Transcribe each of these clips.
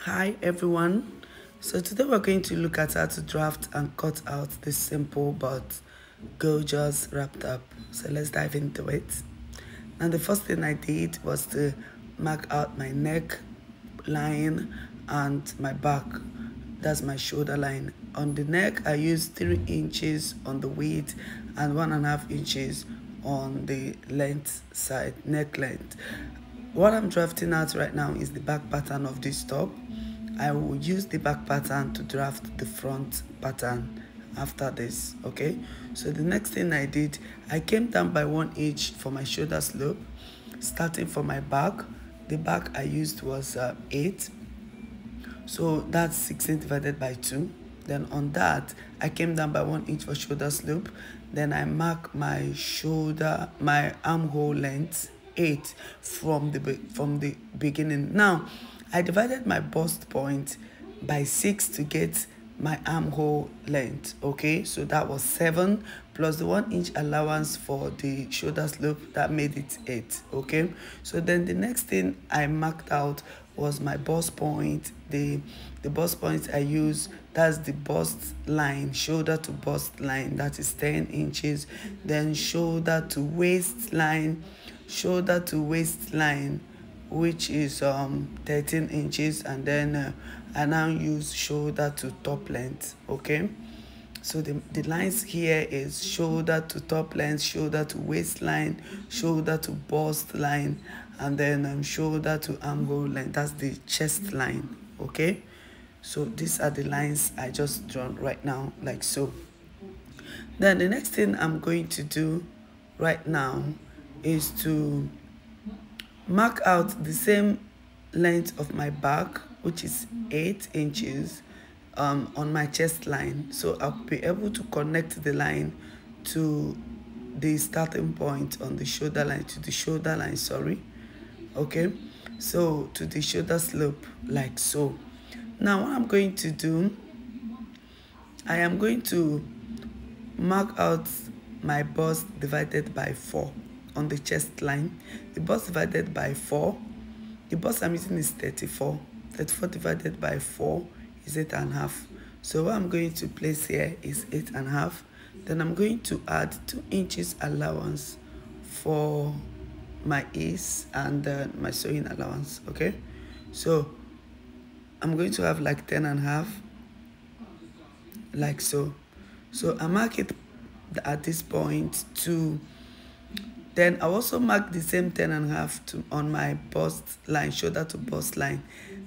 Hi everyone. So today we're going to look at how to draft and cut out this simple but gorgeous wrapped up. So let's dive into it. And the first thing I did was to mark out my neck line and my back. That's my shoulder line. On the neck, I used 3 inches on the width and 1.5 inches on the length side, neck length. What I'm drafting out right now is the back pattern of this top. I will use the back pattern to draft the front pattern after this. Okay, so the next thing I did, I came down by 1 inch for my shoulder slope, starting from my back. The back I used was 8, so that's 16 divided by 2. Then on that, I came down by 1 inch for shoulder slope. Then I mark my shoulder, my armhole length 8 from the beginning. Now I divided my bust point by 6 to get my armhole length. Okay, so that was 7 plus the 1 inch allowance for the shoulder slope, that made it 8. Okay, so then the next thing I marked out was my bust point. The bust point I use, that's the bust line, shoulder to bust line, that is 10 inches. Then shoulder to waist line, which is 13 inches. And then I now use shoulder to top length. Okay, so the lines here is shoulder to top length, shoulder to waistline, shoulder to bust line, and then shoulder to armhole length. That's the chest line. Okay, so these are the lines I just drawn right now, like so. Then the next thing I'm going to do right now is to mark out the same length of my back, which is 8 inches, on my chest line. So I'll be able to connect the line to the starting point on the shoulder line, sorry. Okay, so to the shoulder slope, like so. Now what I'm going to do, I am going to mark out my bust divided by 4 on the chest line. The bust divided by 4, the bust I'm using is 34. 34 divided by 4 is 8.5. So what I'm going to place here is 8.5. Then I'm going to add 2 inches allowance for my ease and my sewing allowance. Okay, so I'm going to have like 10.5, like so. So I mark it at this point to, then I also mark the same 10.5 on my bust line, shoulder to bust line.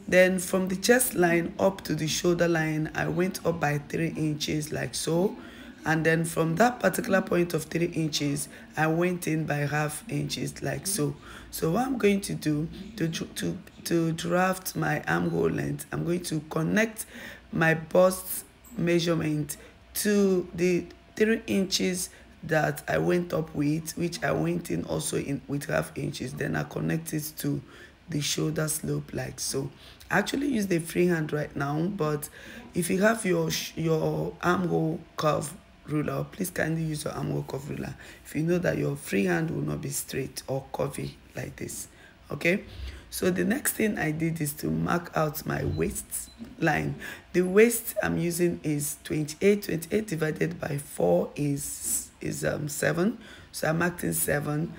Then from the chest line up to the shoulder line, I went up by 3 inches, like so. And then from that particular point of 3 inches, I went in by 0.5 inches, like so. So what I'm going to do to draft my armhole length, I'm going to connect my bust measurement to the 3 inches that I went up with, which I went in also in with 0.5 inches. Then I connect it to the shoulder slope, like so. I actually use the freehand right now, but if you have your armhole curve ruler, please kindly use your armhole curve ruler if you know that your freehand will not be straight or curvy like this. Okay, so the next thing I did is to mark out my waist line. The waist I'm using is 28. 28 divided by 4 is 7. So I marked in 7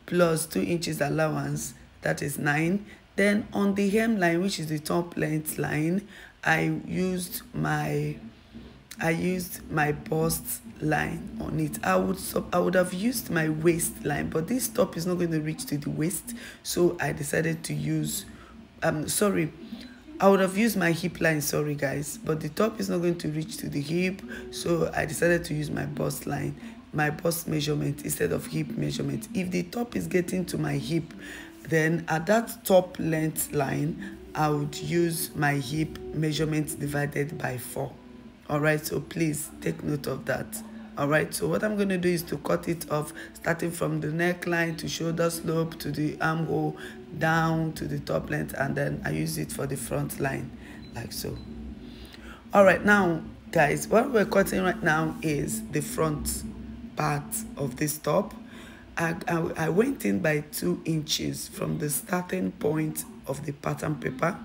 plus 2 inches allowance, that is 9. Then on the hem line, which is the top length line, I used my bust line on it. I would have used my waist line, but this top is not going to reach to the waist, so I decided to use I would have used my hip line, sorry guys, but the top is not going to reach to the hip, so I decided to use my bust line, my bust measurement instead of hip measurement. If the top is getting to my hip, then at that top length line, I would use my hip measurement divided by 4. All right, so please take note of that. All right, so what I'm going to do is to cut it off, starting from the neckline to shoulder slope to the armhole down to the top length, and then I use it for the front line, like so. All right, now guys, what we're cutting right now is the front part of this top. I went in by 2 inches from the starting point of the pattern paper.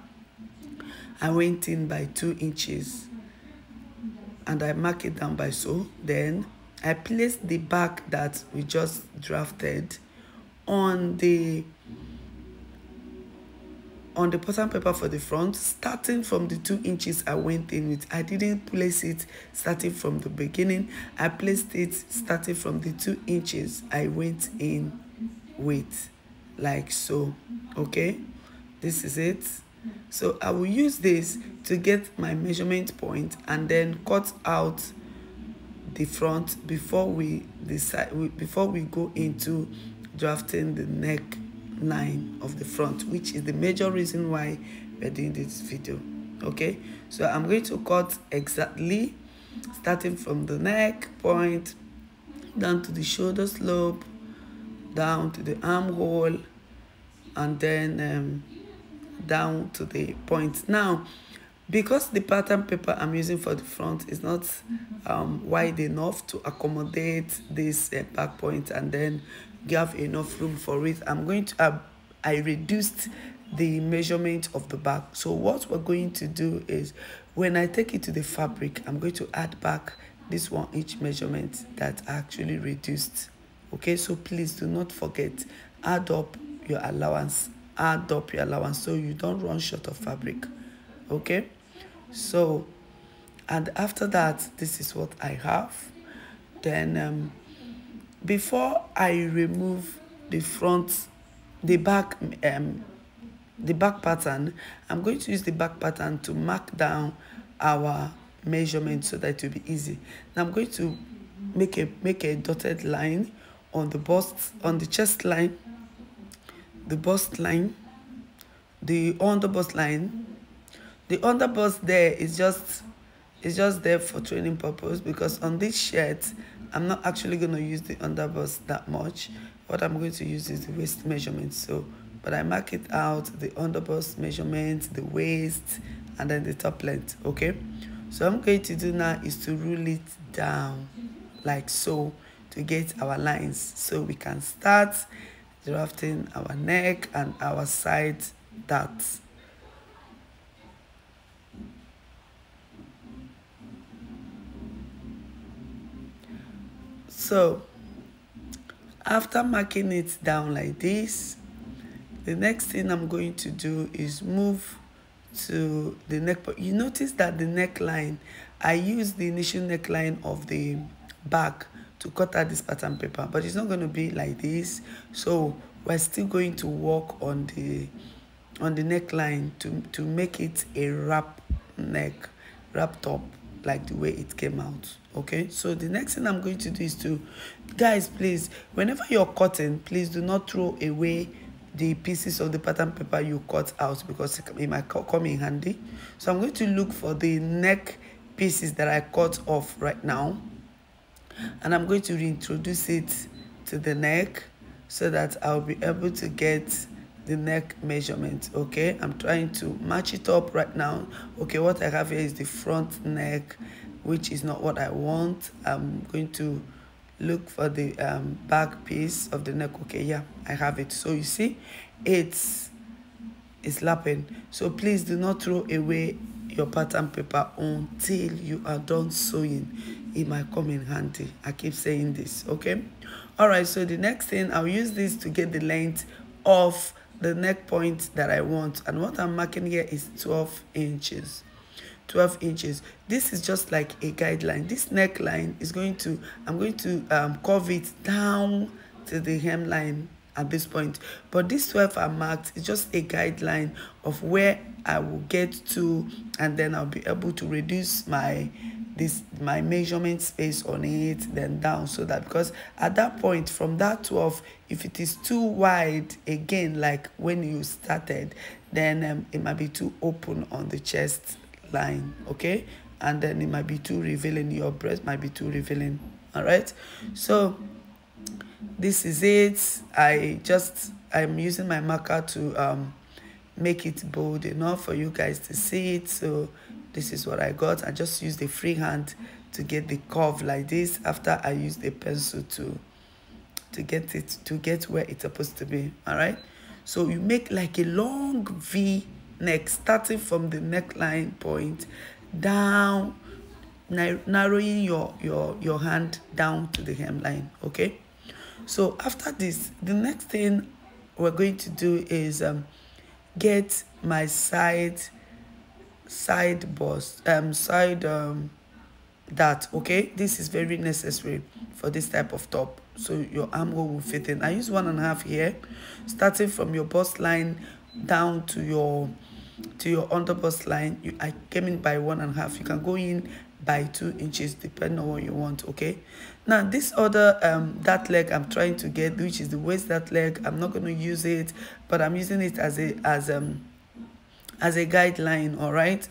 I went in by 2 inches and I mark it down by so. Then I placed the back that we just drafted on the pattern paper for the front, starting from the 2 inches I went in with. I didn't place it starting from the beginning. I placed it starting from the 2 inches I went in with, like so. Okay, this is it. So I will use this to get my measurement point and then cut out the front before we go into drafting the neck line of the front, which is the major reason why we're doing this video. Okay, so I'm going to cut exactly starting from the neck point down to the shoulder slope, down to the armhole, and then down to the point. Now, because the pattern paper I'm using for the front is not wide enough to accommodate this back point and then give enough room for it, I'm going to I reduced the measurement of the back. So what we're going to do is, when I take it to the fabric, I'm going to add back this 1 inch measurement that I actually reduced. Okay, so please do not forget, add up your allowance so you don't run short of fabric. Okay, so, and after that, this is what I have. Then before I remove the back pattern, I'm going to use the back pattern to mark down our measurement so that it will be easy. Now I'm going to make a dotted line on the bust, on the chest line, the bust line, the underbust line. The underbust there is just there for training purpose, because on this shirt I'm not actually going to use the underbust that much. What I'm going to use is the waist measurement. So, but I mark it out, the underbust measurement, the waist, and then the top length. Okay, so I'm going to do now is to rule it down like so to get our lines, so we can start drafting our neck and our side darts. So after marking it down like this, the next thing I'm going to do is move to the neck. But you notice that the neckline, I use the initial neckline of the back to cut out this pattern paper, but it's not going to be like this. So we're still going to work on the neckline to make it a wrap neck, wrap top, like the way it came out. Okay, so the next thing I'm going to do is to, guys, please, whenever you're cutting, please do not throw away the pieces of the pattern paper you cut out, because it might come in handy. So I'm going to look for the neck pieces that I cut off right now, and I'm going to reintroduce it to the neck so that I'll be able to get the neck measurement. Okay, I'm trying to match it up right now. Okay, what I have here is the front neck, which is not what I want. I'm going to look for the back piece of the neck. Okay, yeah, I have it. So you see, it's lapping. So please do not throw away your pattern paper until you are done sewing. It might come in handy. I keep saying this. Okay, all right, so the next thing, I'll use this to get the length of the neck point that I want, and what I'm marking here is 12 inches. 12 inches. This is just like a guideline. This neckline is going to, I'm going to curve it down to the hemline at this point, but this 12 I marked is just a guideline of where I will get to, and then I'll be able to reduce my measurement space on it, then down, so that, because at that point, from that 12, if it is too wide again, like when you started, then it might be too open on the chest line. Okay, and then it might be too revealing, your breast might be too revealing. All right, so this is it. I'm using my marker to make it bold enough for you guys to see it. So this is what I got. I just used the free hand to get the curve like this, after I used a pencil to get it, to get where it's supposed to be. All right, So you make like a long V neck, starting from the neckline point down, narrowing your hand down to the hemline. Okay, so after this, the next thing we're going to do is get my side bust, that. Okay, this is very necessary for this type of top, so your armhole will fit in. I use 1.5 here, starting from your bust line down to your under bust line. I came in by 1.5. You can go in by 2 inches depending on what you want. Okay, now this other that leg I'm trying to get, which is the waist that leg, I'm not going to use it, but I'm using it as a guideline, all right,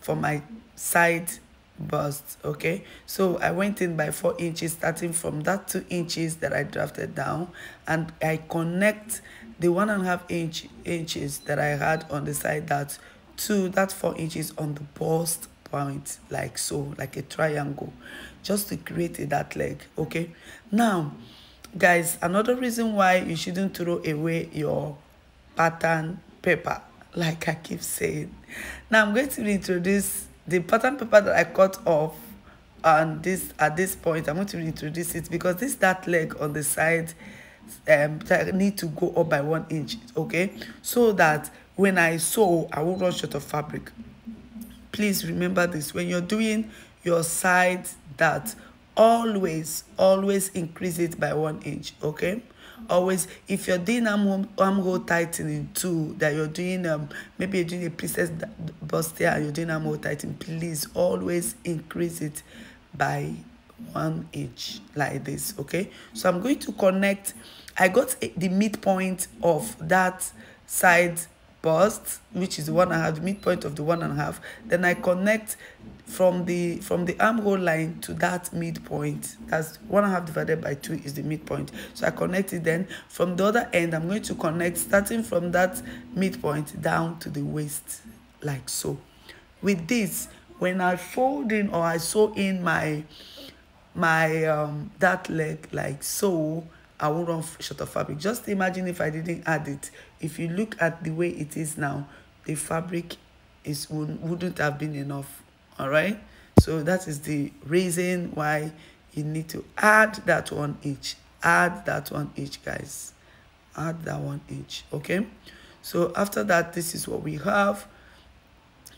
for my side bust. Okay, so I went in by 4 inches, starting from that 2 inches that I drafted down, and I connect the 1.5 inches that I had on the side that to that 4 inches on the bust point, like so, like a triangle, just to create a that leg. Okay, now guys, another reason why you shouldn't throw away your pattern paper, like I keep saying. Now I'm going to introduce the pattern paper that I cut off, and at this point I'm going to reintroduce it, because this that leg on the side need to go up by 1 inch. Okay, so that when I sew I won't run short of fabric. Please remember this when you're doing your side that, always increase it by 1 inch. Okay, always. If you're doing armhole tightening too, that you're doing maybe you're doing a princess bustier and you're doing armhole tightening, please always increase it by 1 inch like this. Okay, so I'm going to connect. I got the midpoint of that side bust, which is the one I have, the midpoint of the 1.5. Then I connect from the armhole line to that midpoint. That's 1.5 divided by 2 is the midpoint. So I connect it. Then from the other end, I'm going to connect, starting from that midpoint down to the waist, like so. With this, when I fold in or I sew in my that leg like so, I won't run short of fabric. Just imagine if I didn't add it. If you look at the way it is now, the fabric wouldn't have been enough. All right, so that is the reason why you need to add that 1 inch. Add that 1 inch, guys. Add that 1 inch. Okay, so after that, this is what we have.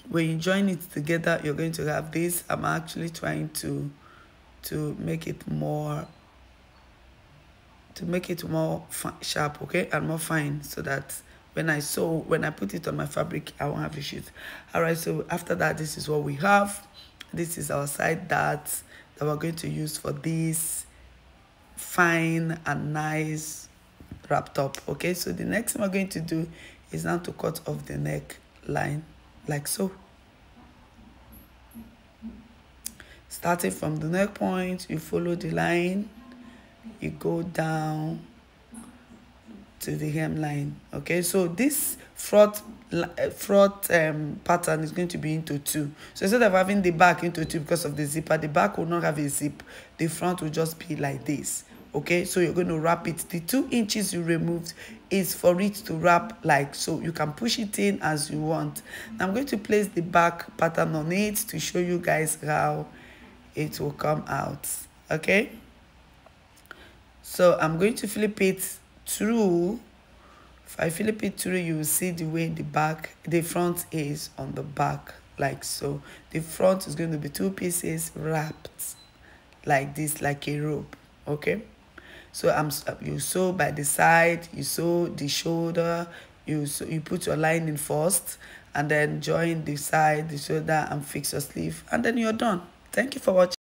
When you join it together, you're going to have this. I'm actually trying to make it more sharp, okay, and more fine, so that when I put it on my fabric, I won't have issues. All right, so after that, this is what we have. This is our side that we're going to use for this fine and nice wrap top. Okay, so the next thing we're going to do is now to cut off the neck line, like so. Starting from the neck point, you follow the line, you go down to the hemline. Okay, so this front pattern is going to be into 2. So instead of having the back into 2 because of the zipper, the back will not have a zip, the front will just be like this. Okay, so you're going to wrap it. The 2 inches you removed is for it to wrap like so. You can push it in as you want. Now I'm going to place the back pattern on it to show you guys how it will come out. Okay, so I'm going to flip it through. If I flip it through, you will see the way the front is on the back, like so. The front is going to be 2 pieces wrapped like this, like a rope. Okay, so you sew by the side, you sew the shoulder, you put your lining first, and then join the side, the shoulder, and fix your sleeve, and then you're done. Thank you for watching.